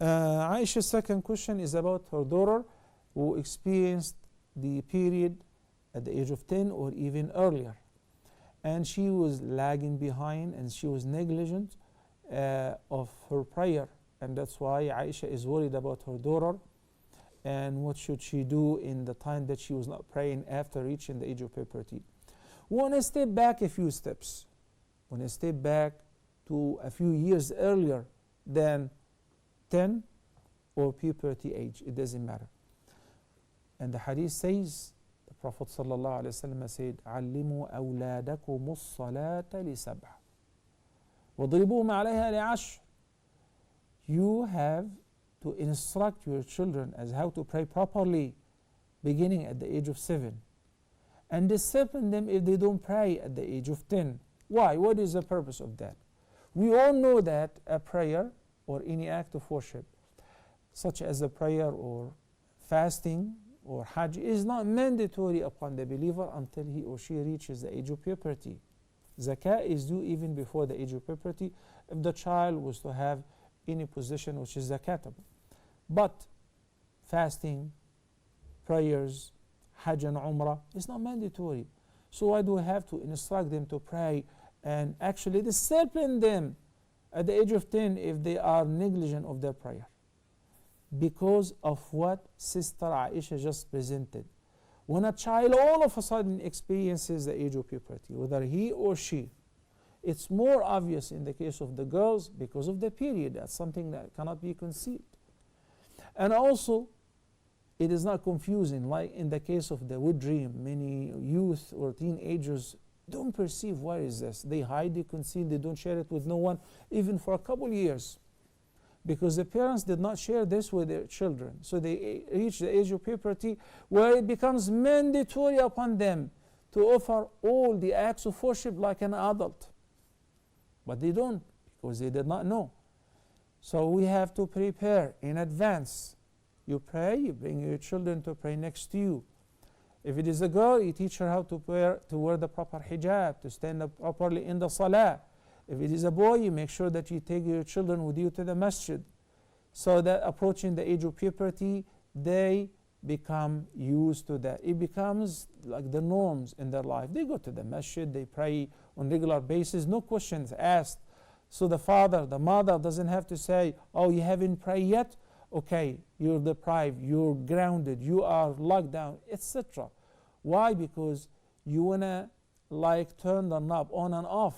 Aisha's second question is about her daughter who experienced the period at the age of 10 or even earlier. And she was lagging behind and she was negligent of her prayer. And that's why Aisha is worried about her daughter and what should she do in the time that she was not praying after reaching the age of puberty. We want to step back a few steps. We want to step back to a few years earlier than 10 or puberty age. It doesn't matter. And the hadith says, the Prophet ﷺ said, علموا أولادكم الصلاة لسبع وضربوهم عليها لعشر. You have to instruct your children as how to pray properly beginning at the age of 7 and discipline them if they don't pray at the age of 10. Why? What is the purpose of that? We all know that a prayer or any act of worship such as a prayer or fasting or Hajj is not mandatory upon the believer until he or she reaches the age of puberty. Zakah is due even before the age of puberty if the child was to have any position which is zakatable. But fasting, prayers, Hajj and Umrah is not mandatory. So why do we have to instruct them to pray and actually discipline them at the age of 10 if they are negligent of their prayer? Because of what Sister Aisha just presented. When a child all of a sudden experiences the age of puberty, whether he or she, it's more obvious in the case of the girls because of the period. That's something that cannot be concealed. And also, it is not confusing, like in the case of the wet dream. Many youth or teenagers don't perceive what is this. They hide, they conceal, they don't share it with no one, even for a couple years. Because the parents did not share this with their children. So they reach the age of puberty where it becomes mandatory upon them to offer all the acts of worship like an adult. But they don't, because they did not know. So we have to prepare in advance. You pray, you bring your children to pray next to you. If it is a girl, you teach her how to wear the proper hijab, to stand up properly in the salah. If it is a boy, you make sure that you take your children with you to the masjid, so that approaching the age of puberty, they become used to that. It becomes like the norms in their life. They go to the masjid, they pray on regular basis, no questions asked. So the father, the mother doesn't have to say, oh, you haven't prayed yet? Okay, you're deprived, you're grounded, you are locked down, etc. Why? Because you want to like turn the knob on and off.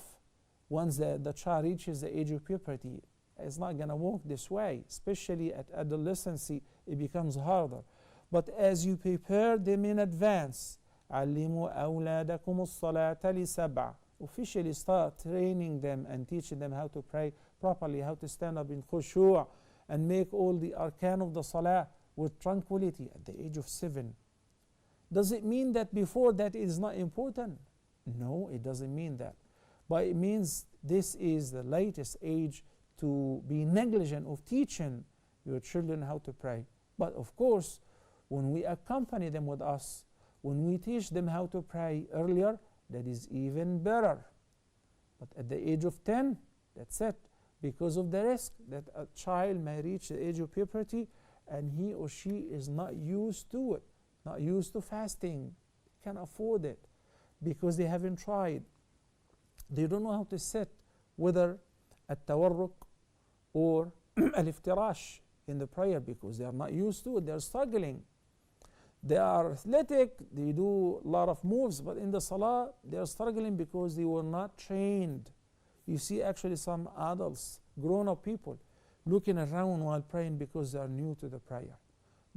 Once the child reaches the age of puberty, it's not going to work this way, especially at adolescency, it becomes harder. But as you prepare them in advance, علموا أولادكم الصلاة لسبع, officially start training them and teaching them how to pray properly, how to stand up in khushu' and make all the arkan of the salah with tranquility at the age of 7. Does it mean that before that it is not important? No, it doesn't mean that. But it means this is the latest age to be negligent of teaching your children how to pray. But of course, when we accompany them with us, when we teach them how to pray earlier, that is even better. But at the age of 10, that's it. Because of the risk that a child may reach the age of puberty and he or she is not used to it, not used to fasting, can't afford it because they haven't tried. They don't know how to sit, whether at-tawarruk or al-iftirash in the prayer, because they are not used to it, they are struggling. They are athletic, they do a lot of moves, but in the salah, they are struggling because they were not trained. You see actually some adults, grown-up people, looking around while praying because they are new to the prayer.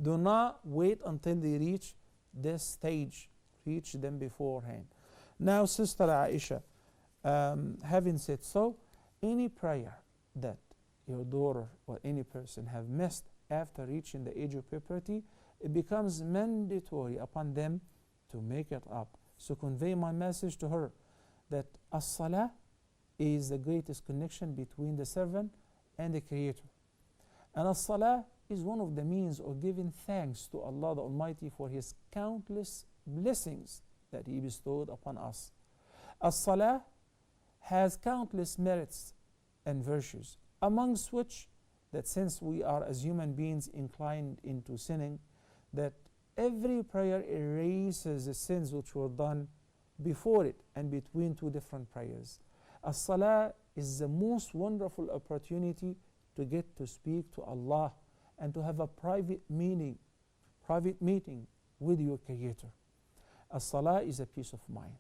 Do not wait until they reach this stage. Reach them beforehand. Now, Sister Aisha, having said so, any prayer that your daughter or any person have missed after reaching the age of puberty, it becomes mandatory upon them to make it up. So convey my message to her that as-salah is the greatest connection between the servant and the Creator. And as-salah is one of the means of giving thanks to Allah the Almighty for His countless blessings that He bestowed upon us. As-salah has countless merits and virtues, amongst which that since we are as human beings inclined into sinning, that every prayer erases the sins which were done before it and between two different prayers. As-Salah is the most wonderful opportunity to get to speak to Allah and to have a private meeting with your Creator. As-Salah is a peace of mind.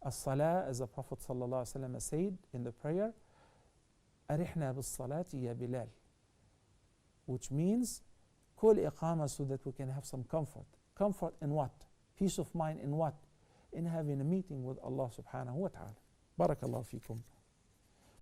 As-Salah, as the Prophet ﷺ said in the prayer, أرحنا بالصلاة يا بلال, which means call iqamah so that we can have some comfort. Comfort in what? Peace of mind in what? In having a meeting with Allah subhanahu wa ta'ala. Barakallahu feekum.